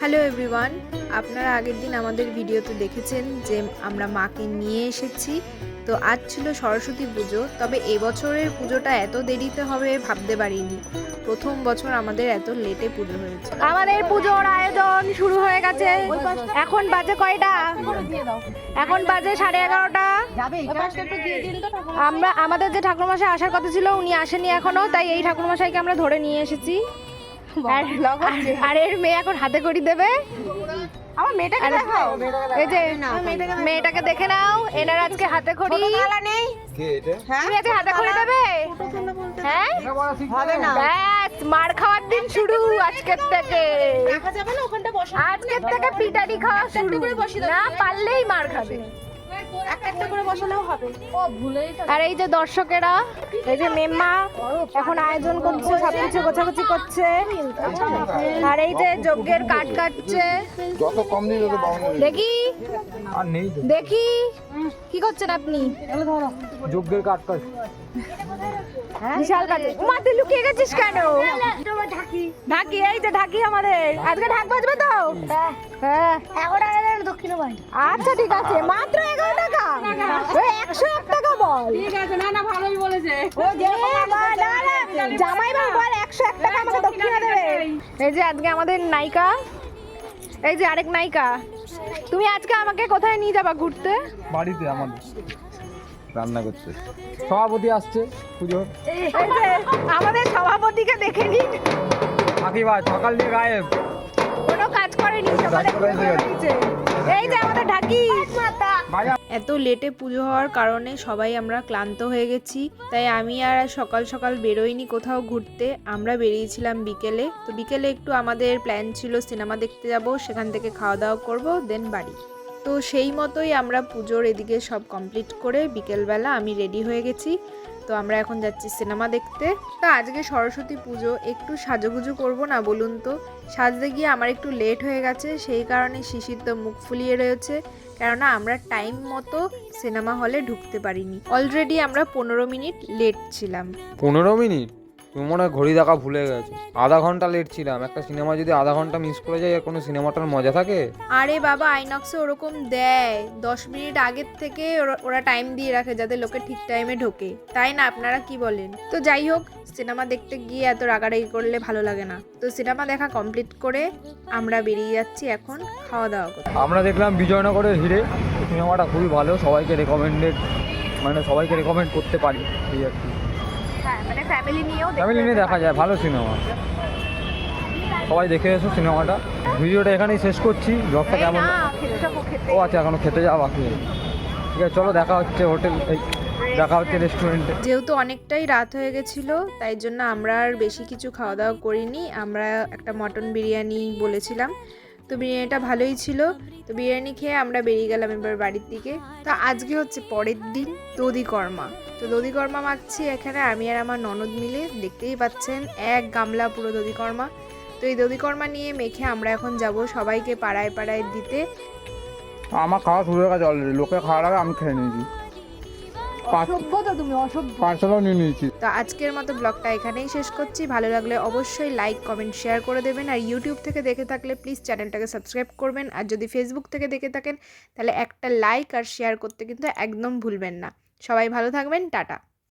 Hello everyone, আপনারা আগের দিন আমাদের ভিডিওতে দেখেছেন যে আমরা মাকে নিয়ে এসেছি। তো আজ ছিল সরস্বতী পুজো, তবে এবছরের পুজোটা এত দেরিতে হবে ভাবতে পারিনি। প্রথম বছর আমাদের এত লেটে পুজো হয়েছে। আমাদের পুজোর আয়োজন শুরু হয়ে গেছে। এখন বাজে কয়টা? এখন বাজে 11:30। আমাদের যে ঠাকুরমশাই আসার কথা ছিল উনি আসেনি এখনো, তাই এই ঠাকুরমশাইকে আমরা ধরে নিয়ে এসেছি। আর এর মেয়ে এখন হাতে করি দেবে। আমার মেয়েটাকে দেখাও, এই যে মেয়েটাকে দেখে নাও। এনার আজকে হাতে খড়ি নেই, তুমি আজকে হাতে খড়ি দেবে। হ্যাঁ, ব্যাস মার খাওয়ার দিন শুরু আজকের থেকে। আজকের থেকে পিটারি খাওয়া শুরু, না পারলেই মার খাবে। আর এই যে দর্শকেরা, এই যে মেম্মা এখন আয়োজন করছে, সবকিছু গোছাগুছি করছে। আর এই যে যজ্ঞের কাঠ কাটছে। দেখি দেখি কি করছেন আপনি? যজ্ঞের কাঠ কাট বিশাল কাজ। মাঠে লুকিয়ে গেছিস কেন? ঢাকি, এই যে ঢাকি আমাদের আজকে ঢাক বাজবে তো। হ্যাঁ, আচ্ছা ঠিক আছে। মাত্র 11 টাকা, ওই 101 টাকা বল। ঠিক আছে, না না ভালোই বলেছে। জামাই বাবু বল 101 টাকা আমাকে দক্ষিণা দেবে। এই যে আজকে আমাদের নায়িকা, এই যে আরেক নায়িকা। তুমি আজকে আমাকে কোথায় নিয়ে যাবা ঘুরতে? বাড়িতে আমাদের রান্না করতে। সভাপতি আসছে পুজোর। এই যে আমাদের সভাপতিকে দেখে নিন, কাকিমা সকাল দিয়ে গায়েব, কোনো কাজ করেনি, সকালে ঘুরে বেরিয়েছে। এই যে আমাদের ঢাকি। এত লেটে পুজো হওয়ার কারণে সবাই আমরা ক্লান্ত হয়ে গেছি, তাই আমি আর সকাল সকাল বেরোইনি কোথাও ঘুরতে। আমরা বেরিয়েছিলাম বিকেলে। তো বিকেলে একটু আমাদের প্ল্যান ছিল সিনেমা দেখতে যাব, সেখান থেকে খাওয়া দাওয়া করব, দেন বাড়ি। তো সেই মতোই আমরা পুজোর এদিকে সব কমপ্লিট করে বিকেলবেলা আমি রেডি হয়ে গেছি। তো আমরা এখন যাচ্ছি সিনেমা দেখতে। তো আজকে সরস্বতী পুজো, একটু সাজুগুজু করব না বলুন তো? সাজতে গিয়ে আমার একটু লেট হয়ে গেছে, সেই কারণে শিশির তো মুখ ফুলিয়ে রয়েছে, কেননা আমরা টাইম মতো সিনেমা হলে ঢুকতে পারিনি। অলরেডি আমরা 15 মিনিট লেট ছিলাম। 15 মিনিট? তুমি মনে হয় ঘড়ি দেখা ভুলে গেছো। আধা ঘন্টা লেট ছিলাম। একটা সিনেমা যদি আধা ঘন্টা মিস করে যায়, আর কোনো সিনেমাটার মজা থাকে? আরে বাবা, আইনক্সে ওরকম দেয়, 10 মিনিট আগের থেকে ওরা টাইম দিয়ে রাখে যাতে লোকে ঠিক টাইমে ঢোকে, তাই না? আপনারা কি বলেন? তো যাই হোক, সিনেমা দেখতে গিয়ে এত রাগারাগি করলে ভালো লাগে না। তো সিনেমা দেখা কমপ্লিট করে আমরা বেরিয়ে যাচ্ছি এখন খাওয়া দাওয়া করতে। আমরা দেখলাম বিজয়নগরের হিরে। সিনেমাটা খুবই ভালো, সবাইকে রেকমেন্ডেড, মানে সবাইকে রেকমেন্ড করতে পারি। এই আর কি, হ্যাঁ, মানে ফ্যামিলি নিয়ে দেখা যায়, ভালো সিনেমা। সবাই দেখে এসো সিনেমাটা। ভিডিওটা এখানেই শেষ করছি। ব্লগটা কেমন? ও আচ্ছা, এখনো খেতে যাওয়া বাকি। ঠিক আছে, চলো দেখা হচ্ছে দেখা হচ্ছে রেস্টুরেন্টে। যেহেতু অনেকটাই রাত হয়ে গেছিলো, তাই জন্য আমরা আর বেশি কিছু খাওয়া দাওয়া করিনি। আমরা একটা মটন বিরিয়ানি বলেছিলাম, তো বিরিয়ানিটা ভালোই ছিল। তো বিরিয়ানি খেয়ে আমরা বেরিয়ে গেলাম এবার বাড়ির দিকে। তো আজকে হচ্ছে পরের দিন দধিকর্মা। তো দধিকর্মা মাখছি এখানে আমি আর আমার ননদ মিলে, দেখতেই পাচ্ছেন এক গামলা পুরো দধিকর্মা। তো এই দধিকর্মা নিয়ে মেখে আমরা এখন যাব সবাইকে পাড়ায় পাড়ায় দিতে। আমার খাওয়া শুরু হয়ে গেছে অলরেডি। লোকে খাওয়ার আগে আমি খেয়ে নিয়েছি। পার্সেলও নিয়ে নিয়েছি। তো আজকের মতো ব্লগটা এখানেই শেষ করছি। ভালো লাগলে অবশ্যই লাইক, কমেন্ট, শেয়ার করে দেবেন। আর ইউটিউব থেকে দেখে থাকলে প্লিজ চ্যানেলটাকে সাবস্ক্রাইব করবেন। আর যদি ফেসবুক থেকে দেখে থাকেন তাহলে একটা লাইক আর শেয়ার করতে কিন্তু একদম ভুলবেন না। সবাই ভালো থাকবেন, টাটা।